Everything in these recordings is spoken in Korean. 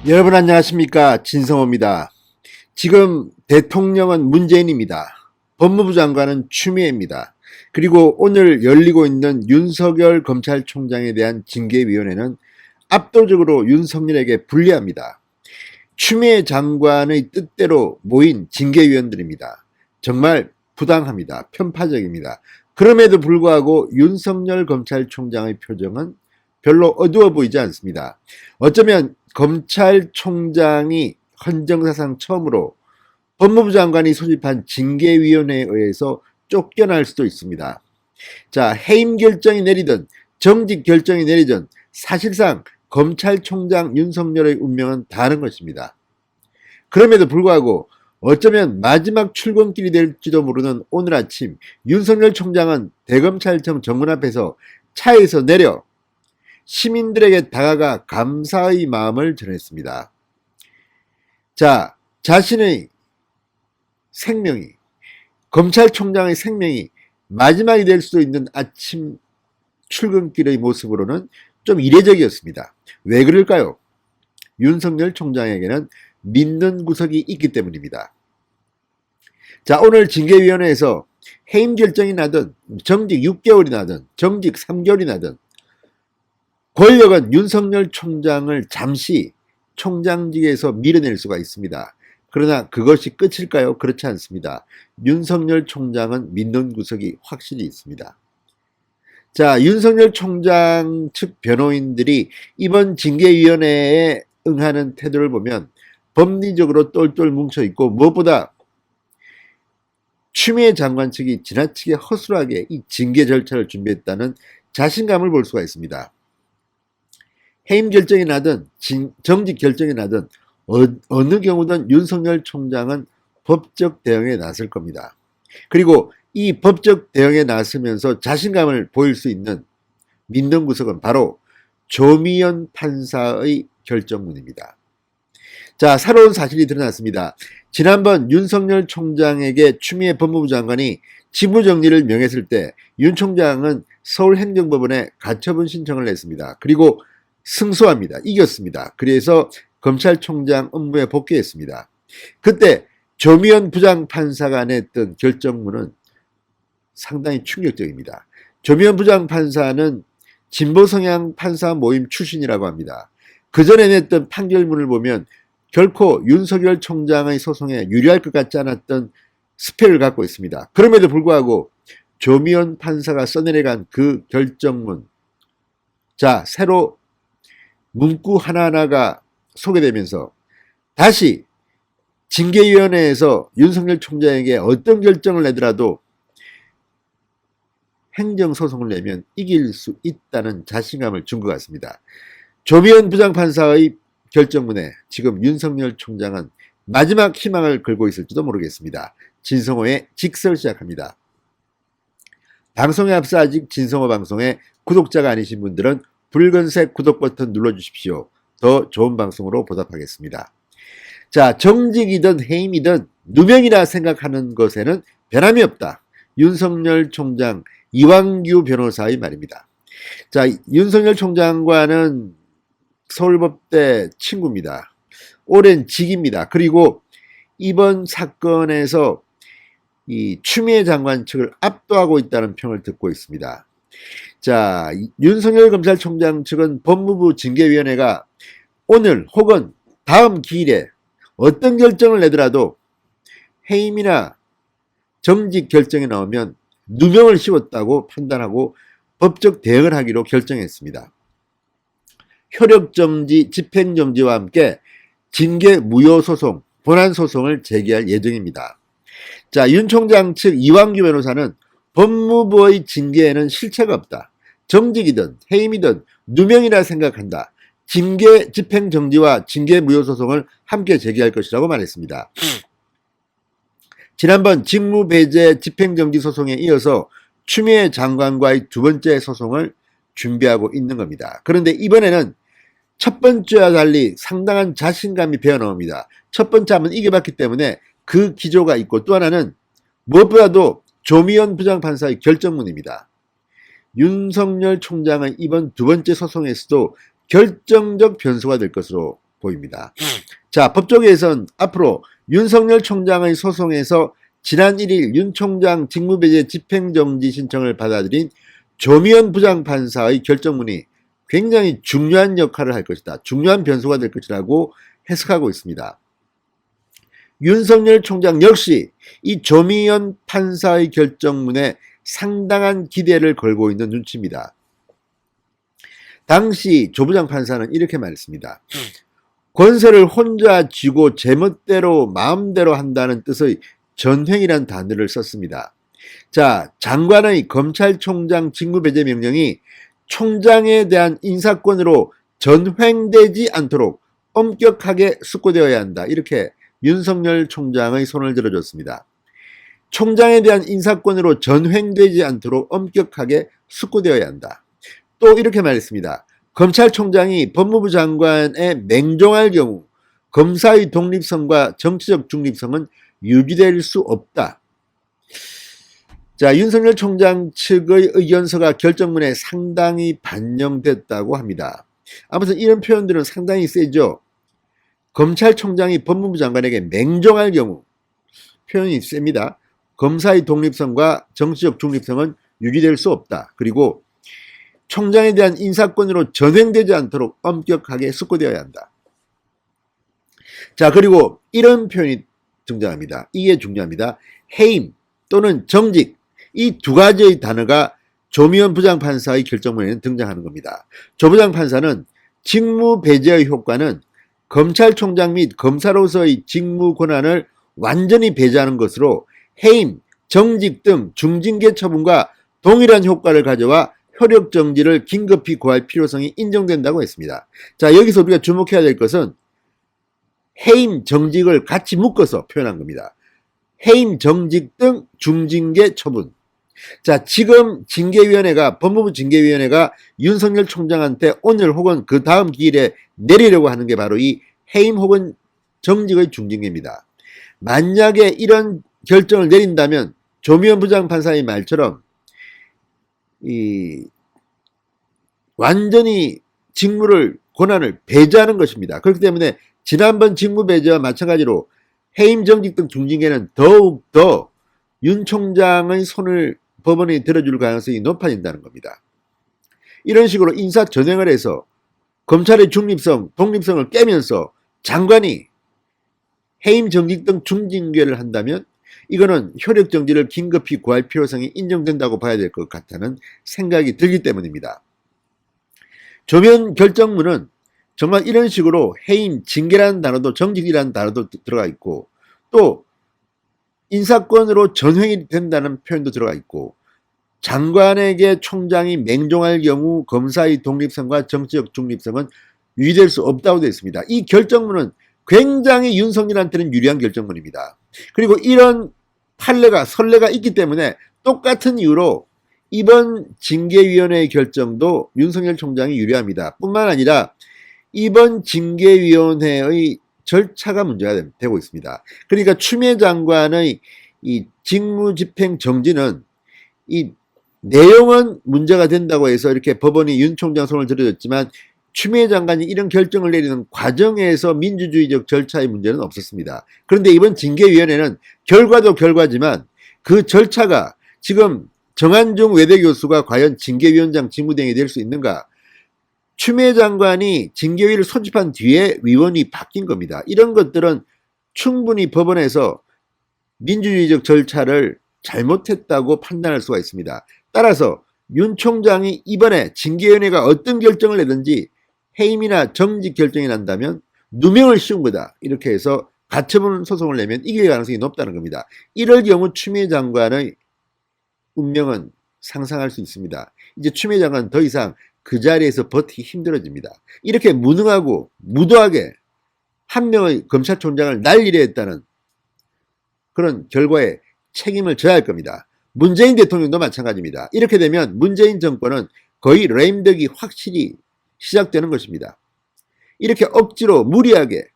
여러분 안녕하십니까, 진성호입니다. 지금 대통령은 문재인입니다. 법무부 장관은 추미애입니다. 그리고 오늘 열리고 있는 윤석열 검찰총장에 대한 징계위원회는 압도적으로 윤석열에게 불리합니다. 추미애 장관의 뜻대로 모인 징계위원들입니다. 정말 부당합니다. 편파적입니다. 그럼에도 불구하고 윤석열 검찰총장의 표정은 별로 어두워 보이지 않습니다. 어쩌면 검찰총장이 헌정사상 처음으로 법무부 장관이 소집한 징계위원회에 의해서 쫓겨날 수도 있습니다. 자, 해임 결정이 내리든 정직 결정이 내리든 사실상 검찰총장 윤석열의 운명은 다른 것입니다. 그럼에도 불구하고 어쩌면 마지막 출근길이 될지도 모르는 오늘 아침 윤석열 총장은 대검찰청 정문 앞에서 차에서 내려 시민들에게 다가가 감사의 마음을 전했습니다. 자, 자신의 생명이, 검찰총장의 생명이 마지막이 될 수도 있는 아침 출근길의 모습으로는 좀 이례적이었습니다. 왜 그럴까요? 윤석열 총장에게는 믿는 구석이 있기 때문입니다. 자, 오늘 징계위원회에서 해임 결정이 나든 정직 6개월이 나든 정직 3개월이 나든 권력은 윤석열 총장을 잠시 총장직에서 밀어낼 수가 있습니다. 그러나 그것이 끝일까요? 그렇지 않습니다. 윤석열 총장은 믿는 구석이 확실히 있습니다. 자, 윤석열 총장 측 변호인들이 이번 징계위원회에 응하는 태도를 보면 법리적으로 똘똘 뭉쳐있고 무엇보다 추미애 장관 측이 지나치게 허술하게 이 징계 절차를 준비했다는 자신감을 볼 수가 있습니다. 해임 결정이 나든 정직 결정이 나든 어느 경우든 윤석열 총장은 법적 대응에 나설 겁니다. 그리고 이 법적 대응에 나서면서 자신감을 보일 수 있는 믿는 구석은 바로 조미연 판사의 결정문입니다. 자, 새로운 사실이 드러났습니다. 지난번 윤석열 총장에게 추미애 법무부 장관이 직무정지를 명했을 때 윤 총장은 서울행정법원에 가처분 신청을 냈습니다. 그리고 승소합니다. 이겼습니다. 그래서 검찰총장 업무에 복귀했습니다. 그때 조미연 부장판사가 냈던 결정문은 상당히 충격적입니다. 조미연 부장판사는 진보성향 판사 모임 출신이라고 합니다. 그 전에 냈던 판결문을 보면 결코 윤석열 총장의 소송에 유리할 것 같지 않았던 스펙을 갖고 있습니다. 그럼에도 불구하고 조미연 판사가 써내려간 그 결정문, 자, 새로 문구 하나하나가 소개되면서 다시 징계위원회에서 윤석열 총장에게 어떤 결정을 내더라도 행정소송을 내면 이길 수 있다는 자신감을 준 것 같습니다. 조미연 부장판사의 결정문에 지금 윤석열 총장은 마지막 희망을 걸고 있을지도 모르겠습니다. 진성호의 직설 시작합니다. 방송에 앞서 아직 진성호 방송에 구독자가 아니신 분들은 붉은색 구독 버튼 눌러주십시오. 더 좋은 방송으로 보답하겠습니다. 자, 정직이든 해임이든 누명이라 생각하는 것에는 변함이 없다. 윤석열 총장 이완규 변호사의 말입니다. 자, 윤석열 총장과는 서울법대 친구입니다. 오랜 직입니다. 그리고 이번 사건에서 이 추미애 장관 측을 압도하고 있다는 평을 듣고 있습니다. 자, 윤석열 검찰총장 측은 법무부 징계위원회가 오늘 혹은 다음 기일에 어떤 결정을 내더라도 해임이나 정직 결정이 나오면 누명을 씌웠다고 판단하고 법적 대응을 하기로 결정했습니다. 효력정지, 집행정지와 함께 징계 무효소송, 본안소송을 제기할 예정입니다. 자, 윤 총장 측 이완규 변호사는 법무부의 징계에는 실체가 없다. 정직이든 해임이든 누명이라 생각한다. 징계 집행정지와 징계 무효소송을 함께 제기할 것이라고 말했습니다. 지난번 직무배제 집행정지 소송에 이어서 추미애 장관과의 두 번째 소송을 준비하고 있는 겁니다. 그런데 이번에는 첫 번째와 달리 상당한 자신감이 배어나옵니다. 첫 번째 한번 이겨봤기 때문에 그 기조가 있고, 또 하나는 무엇보다도 조미연 부장판사의 결정문입니다. 윤석열 총장은 이번 두 번째 소송에서도 결정적 변수가 될 것으로 보입니다. 자, 법조계에선 앞으로 윤석열 총장의 소송에서 지난 1일 윤 총장 직무배제 집행정지 신청을 받아들인 조미연 부장판사의 결정문이 굉장히 중요한 역할을 할 것이다. 중요한 변수가 될 것이라고 해석하고 있습니다. 윤석열 총장 역시 이 조미연 판사의 결정문에 상당한 기대를 걸고 있는 눈치입니다. 당시 조 부장판사는 이렇게 말했습니다. 권세를 혼자 쥐고 제멋대로 마음대로 한다는 뜻의 전횡이란 단어를 썼습니다. 자, 장관의 검찰총장 직무배제 명령이 총장에 대한 인사권으로 전횡되지 않도록 엄격하게 숙고되어야 한다. 이렇게 윤석열 총장의 손을 들어줬습니다. 총장에 대한 인사권으로 전횡되지 않도록 엄격하게 숙고되어야 한다. 또 이렇게 말했습니다. 검찰총장이 법무부 장관에 맹종할 경우 검사의 독립성과 정치적 중립성은 유지될 수 없다. 자, 윤석열 총장 측의 의견서가 결정문에 상당히 반영됐다고 합니다. 아무튼 이런 표현들은 상당히 세죠. 검찰총장이 법무부 장관에게 맹종할 경우 표현이 셉니다. 검사의 독립성과 정치적 중립성은 유지될 수 없다. 그리고 총장에 대한 인사권으로 전횡되지 않도록 엄격하게 숙고되어야 한다. 자, 그리고 이런 표현이 등장합니다. 이게 중요합니다. 해임 또는 정직, 이 두 가지의 단어가 조미연 부장판사의 결정문에는 등장하는 겁니다. 조 부장판사는 직무 배제의 효과는 검찰총장 및 검사로서의 직무 권한을 완전히 배제하는 것으로 해임, 정직 등 중징계 처분과 동일한 효과를 가져와 효력 정지를 긴급히 고할 필요성이 인정된다고 했습니다. 자, 여기서 우리가 주목해야 될 것은 해임, 정직을 같이 묶어서 표현한 겁니다. 해임, 정직 등 중징계 처분. 자, 지금 징계위원회가, 법무부 징계위원회가 윤석열 총장한테 오늘 혹은 그 다음 기일에 내리려고 하는 게 바로 이 해임 혹은 정직의 중징계입니다. 만약에 이런 결정을 내린다면 조미연 부장판사의 말처럼 완전히 직무를, 권한을 배제하는 것입니다. 그렇기 때문에 지난번 직무 배제와 마찬가지로 해임, 정직 등 중징계는 더욱더 윤 총장의 손을 법원이 들어줄 가능성이 높아진다는 겁니다. 이런 식으로 인사 전횡을 해서 검찰의 중립성, 독립성을 깨면서 장관이 해임, 정직 등 중징계를 한다면 이거는 효력 정지를 긴급히 구할 필요성이 인정된다고 봐야 될 것 같다는 생각이 들기 때문입니다. 조면 결정문은 정말 이런 식으로 해임, 징계라는 단어도 정직이라는 단어도 들어가 있고 또 인사권으로 전횡이 된다는 표현도 들어가 있고 장관에게 총장이 맹종할 경우 검사의 독립성과 정치적 중립성은 유지될 수 없다고 되어 있습니다. 이 결정문은 굉장히 윤석열한테는 유리한 결정문입니다. 그리고 이런 판례가, 선례가 있기 때문에 똑같은 이유로 이번 징계위원회의 결정도 윤석열 총장이 유리합니다. 뿐만 아니라 이번 징계위원회의 절차가 문제가 되고 있습니다. 그러니까 추미애 장관의 이 직무집행 정지는 이 내용은 문제가 된다고 해서 이렇게 법원이 윤 총장 손을 들어줬지만 추미애 장관이 이런 결정을 내리는 과정에서 민주주의적 절차의 문제는 없었습니다. 그런데 이번 징계위원회는 결과도 결과지만 그 절차가 지금 정한중 외대교수가 과연 징계위원장 직무대행이 될 수 있는가? 추미애 장관이 징계위를 소집한 뒤에 위원이 바뀐 겁니다. 이런 것들은 충분히 법원에서 민주주의적 절차를 잘못했다고 판단할 수가 있습니다. 따라서 윤 총장이 이번에 징계위원회가 어떤 결정을 내든지 해임이나 정직 결정이 난다면 누명을 씌운 거다. 이렇게 해서 가처분 소송을 내면 이길 가능성이 높다는 겁니다. 이럴 경우 추미애 장관의 운명은 상상할 수 있습니다. 이제 추미애 장관은 더 이상 그 자리에서 버티기 힘들어집니다. 이렇게 무능하고 무도하게 한 명의 검찰총장을 날리려 했다는 그런 결과에 책임을 져야 할 겁니다. 문재인 대통령도 마찬가지입니다. 이렇게 되면 문재인 정권은 거의 레임덕이 확실히 시작되는 것입니다. 이렇게 억지로 무리하게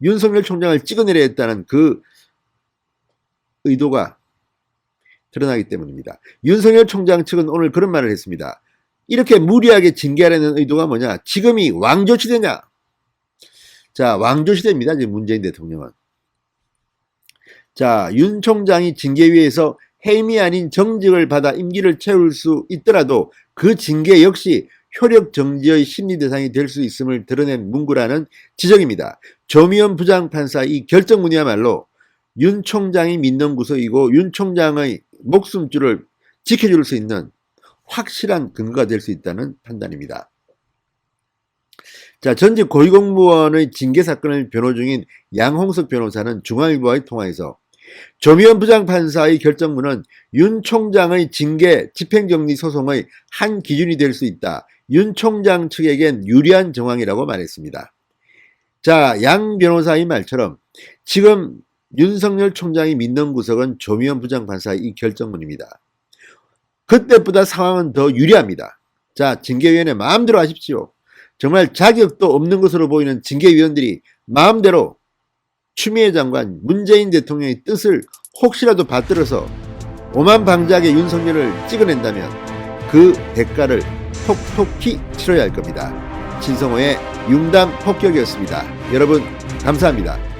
윤석열 총장을 찍어내려 했다는 그 의도가 드러나기 때문입니다. 윤석열 총장 측은 오늘 그런 말을 했습니다. 이렇게 무리하게 징계하려는 의도가 뭐냐? 지금이 왕조시대냐? 자, 왕조시대입니다. 지금 문재인 대통령은. 자, 윤 총장이 징계위에서 해임이 아닌 정직을 받아 임기를 채울 수 있더라도 그 징계 역시 효력 정지의 심리 대상이 될 수 있음을 드러낸 문구라는 지적입니다. 조미연 부장판사 이 결정문이야말로 윤 총장이 믿는 구석이고 윤 총장의 목숨줄을 지켜줄 수 있는 확실한 근거가 될 수 있다는 판단입니다. 자, 전직 고위공무원의 징계 사건을 변호 중인 양홍석 변호사는 중앙일보와의 통화에서 조미연 부장판사의 결정문은 윤 총장의 징계 집행정리 소송의 한 기준이 될 수 있다. 윤 총장 측에겐 유리한 정황이라고 말했습니다. 자, 양 변호사의 말처럼 지금 윤석열 총장이 믿는 구석은 조미연 부장판사의 이 결정문입니다. 그때보다 상황은 더 유리합니다. 자, 징계위원회 마음대로 하십시오. 정말 자격도 없는 것으로 보이는 징계위원들이 마음대로 추미애 장관, 문재인 대통령의 뜻을 혹시라도 받들어서 오만방자하게 윤석열을 찍어낸다면 그 대가를 톡톡히 치러야 할 겁니다. 신성호의 융단 폭격이었습니다. 여러분 감사합니다.